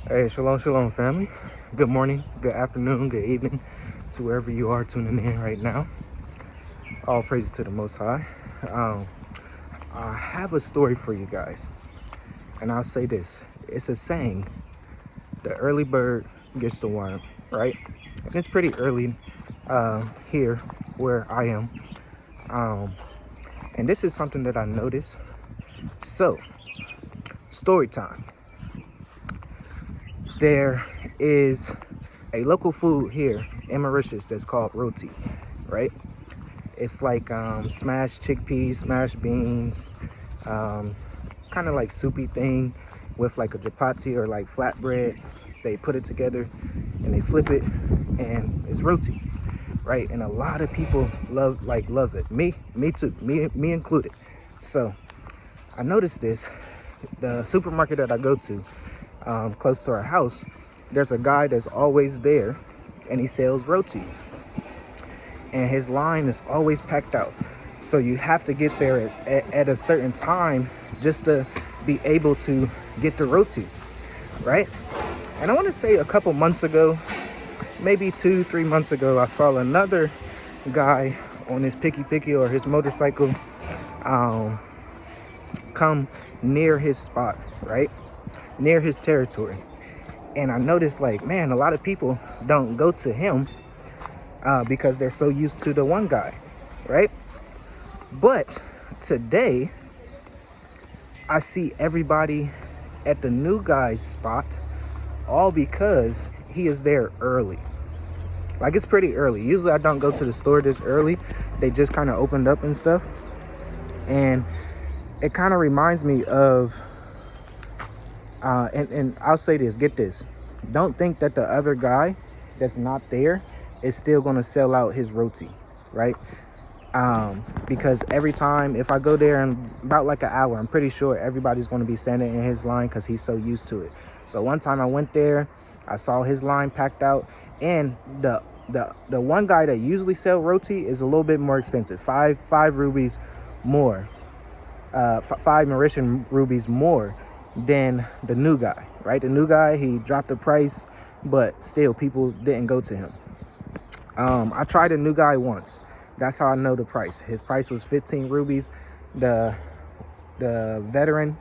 Hey, shalom, shalom, family. Good morning, good afternoon, good evening to wherever you are tuning in right now. All praises to the Most High. Um, I have a story for you guys, and I'll say this. It's a saying, the early bird gets the worm, right? And it's pretty early here where I am. And this is something that I noticed. So, story time. There is a local food here in Mauritius that's called Roti, right? It's like smashed chickpeas, smashed beans, kind of like soupy thing with like a chapati or like flatbread. They put it together and they flip it, and it's Roti, right? And a lot of people love it. Me too, me included. So I noticed this. The supermarket that I go to, close to our house, there's a guy that's always there, and he sells Roti, and his line is always packed out. So you have to get there at a certain time just to be able to get the Roti, right? And I want to say a couple months ago, maybe 2-3 months ago, I saw another guy on his picky or his motorcycle come near his spot, right? Near his territory. And I noticed, like, man, a lot of people don't go to him because they're so used to the one guy, right? But today, I see everybody at the new guy's spot, all because he is there early. Like, it's pretty early. Usually I don't go to the store this early. They just kind of opened up and stuff. And it kind of reminds me of, and I'll say this, get this. Don't think that the other guy that's not there is still going to sell out his Roti, right? Because every time, if I go there in about like an hour, I'm pretty sure everybody's going to be standing in his line because he's so used to it. So one time I went there, I saw his line packed out, and the one guy that usually sell Roti is a little bit more expensive, five rubies more, 5 Mauritian rubies more than the new guy, right? The new guy, he dropped the price, but still people didn't go to him. I tried a new guy once. That's how I know the price. His price was 15 rubies. The veteran,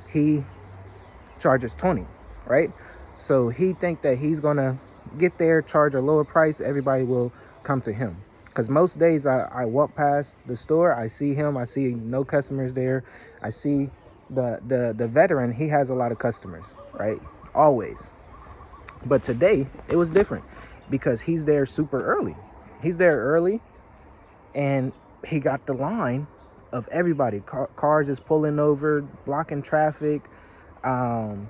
he charges 20, right? So he think that he's gonna get there, charge a lower price, everybody will come to him. Because most days I walk past the store, I see him, I see no customers there. I see the veteran, he has a lot of customers, right? Always. But today, it was different because he's there super early. He's there early, and he got the line of everybody. Cars is pulling over, blocking traffic. And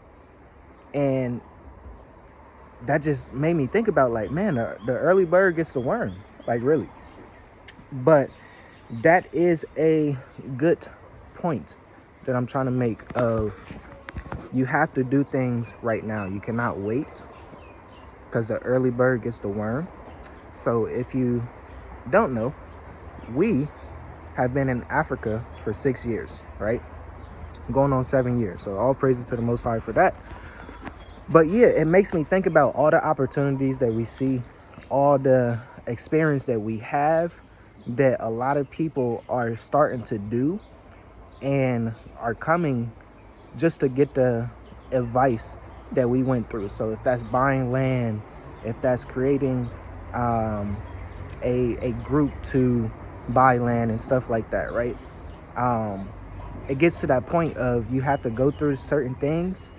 that just made me think about, like, man, the early bird gets the worm. Like, really. But that is a good point that I'm trying to make of, you have to do things right now. You cannot wait because the early bird gets the worm. So if you don't know, we have been in Africa for 6 years, right? Going on 7 years. So all praises to the Most High for that. But yeah, it makes me think about all the opportunities that we see, all the experience that we have, that a lot of people are starting to do and are coming just to get the advice that we went through. So if that's buying land, if that's creating a group to buy land and stuff like that, right? It gets to that point of you have to go through certain things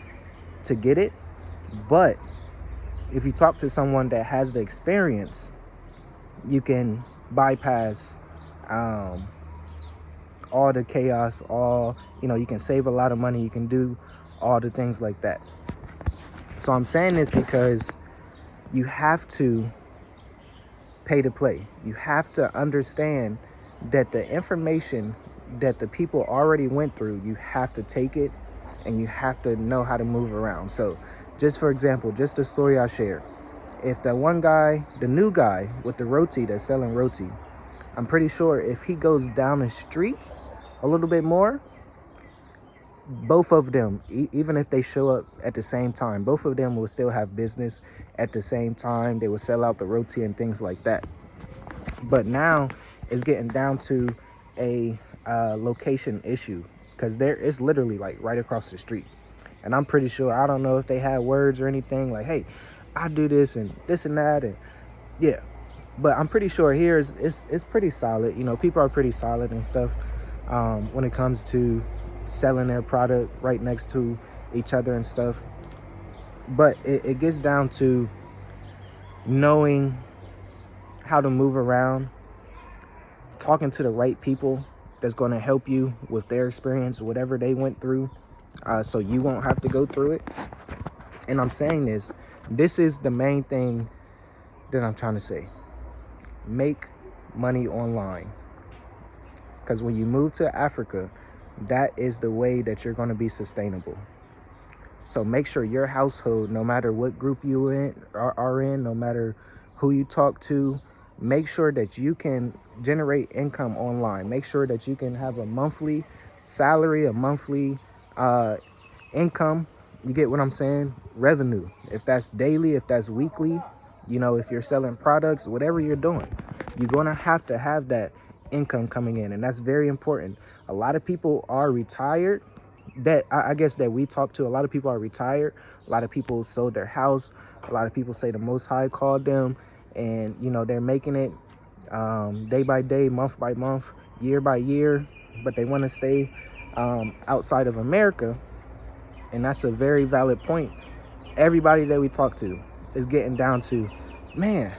to get it. But if you talk to someone that has the experience, you can bypass all the chaos, you can save a lot of money, you can do all the things like that. So I'm saying this because you have to pay to play. You have to understand that the information that the people already went through, you have to take it and you have to know how to move around. So just for example, just the story I shared, if that one guy, the new guy with the Roti that's selling Roti, I'm pretty sure if he goes down the street a little bit more, both of them, even if they show up at the same time, both of them will still have business at the same time. They will sell out the roti and things like that. But now it's getting down to a location issue, because there is literally like right across the street. And I'm pretty sure, I don't know if they had words or anything like, hey, I do this and this and that, and yeah. But I'm pretty sure here it's pretty solid. You know, people are pretty solid and stuff when it comes to selling their product right next to each other and stuff. But it gets down to knowing how to move around, talking to the right people that's going to help you with their experience, whatever they went through, so you won't have to go through it. And I'm saying this is the main thing that I'm trying to say. Make money online, because when you move to Africa, that is the way that you're going to be sustainable. So make sure your household, no matter what group you are in, no matter who you talk to, make sure that you can generate income online. Make sure that you can have a monthly salary, a monthly income. You get what I'm saying? Revenue. If that's daily, if that's weekly, you know, if you're selling products, whatever you're doing, you're going to have that income coming in. And that's very important. A lot of people are retired that I guess that we talk to. A lot of people are retired. A lot of people sold their house. A lot of people say the Most High called them, and you know, they're making it day by day, month by month, year by year, but they want to stay outside of America. And that's a very valid point. Everybody that we talk to is getting down to, man,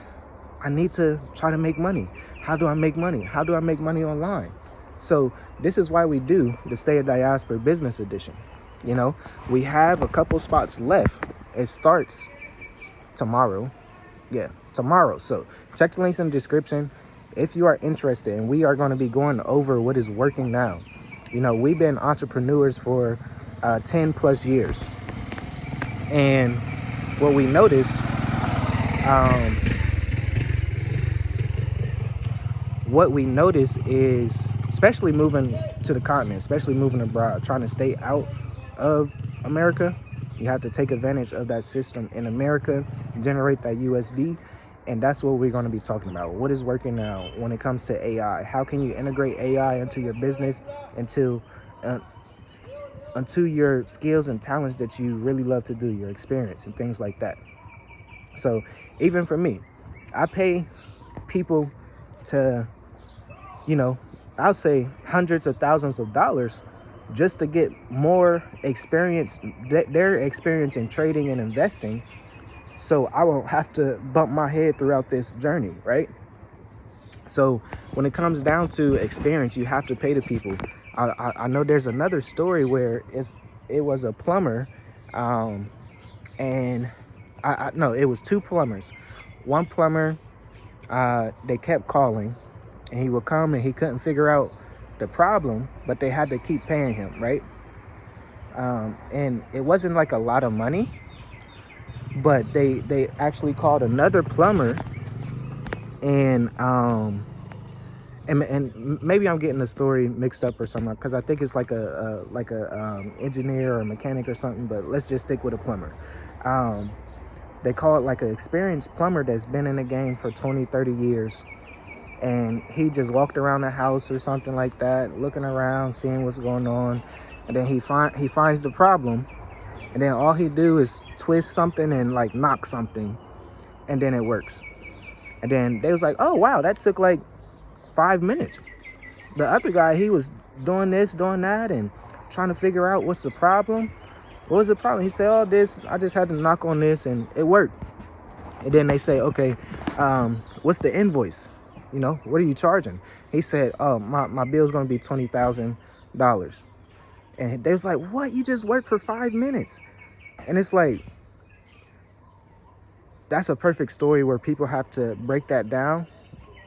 I need to try to make money. How do I make money? How do I make money online? So this is why we do the Stay at Diaspora Business Edition. You know, we have a couple spots left. It starts tomorrow. Yeah, tomorrow. So check the links in the description if you are interested. And we are going to be going over what is working now. You know, we've been entrepreneurs for 10 plus years. And what we notice, is, especially moving to the continent, especially moving abroad, trying to stay out of America, you have to take advantage of that system in America, generate that USD. And that's what we're going to be talking about. What is working now when it comes to AI? How can you integrate AI into your business, into your skills and talents that you really love to do, your experience and things like that. So even for me, I pay people to, you know, I'll say hundreds of thousands of dollars just to get more experience, their experience in trading and investing, so I won't have to bump my head throughout this journey, right? So when it comes down to experience, you have to pay the people. I know there's another story where it was a plumber, and no, it was two plumbers. One plumber, they kept calling, and he would come and he couldn't figure out the problem, but they had to keep paying him, right? And it wasn't like a lot of money, but they actually called another plumber, and maybe I'm getting the story mixed up or something, because I think it's like a engineer or a mechanic or something, but let's just stick with a plumber. They call it like an experienced plumber that's been in the game for 20-30 years, and he just walked around the house or something like that, looking around, seeing what's going on, and then he finds the problem, and then all he do is twist something and like knock something, and then it works. And then they was like, oh wow, that took like 5 minutes. The other guy, he was doing this, doing that, and trying to figure out what's the problem. What was the problem? He said, oh, this, I just had to knock on this and it worked. And then they say, okay, what's the invoice? You know, what are you charging? He said, oh, my bill's going to be $20,000. And they was like, what? You just worked for 5 minutes? And it's like, that's a perfect story where people have to break that down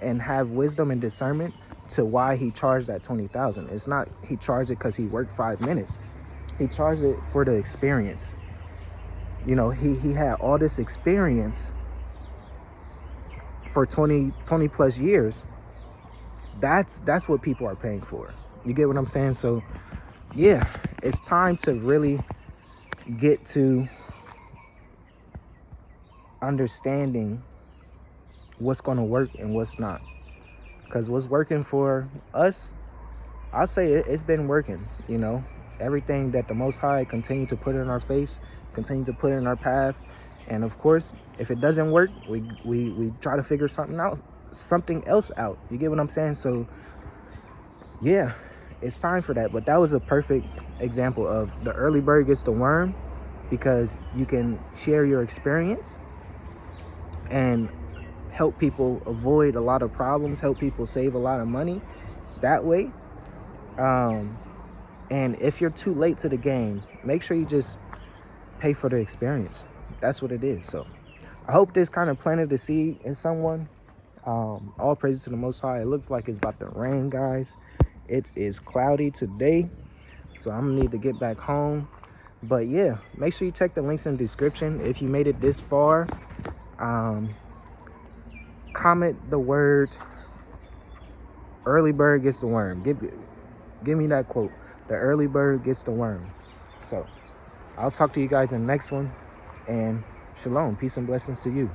and have wisdom and discernment to why he charged that $20,000. It's not he charged it because he worked 5 minutes. He charged it for the experience. You know, he had all this experience for 20 plus years. That's what people are paying for. You get what I'm saying? So yeah, it's time to really get to understanding what's going to work and what's not. Because what's working for us, I'll say it's been working, you know. Everything that the Most High continue to put in our face, continue to put in our path. And of course, if it doesn't work, we try to figure something else out. You get what I'm saying? So yeah, it's time for that. But that was a perfect example of the early bird gets the worm, because you can share your experience and help people avoid a lot of problems, help people save a lot of money that way. And if you're too late to the game, make sure you just pay for the experience. That's what it is. So I hope this kind of planted the seed in someone. All praises to the Most High. It looks like it's about to rain, guys. It is cloudy today, so I'm gonna need to get back home. But yeah, make sure you check the links in the description. If you made it this far, comment the word early bird gets the worm. Give me that quote. The early bird gets the worm. So I'll talk to you guys in the next one, and shalom, peace and blessings to you.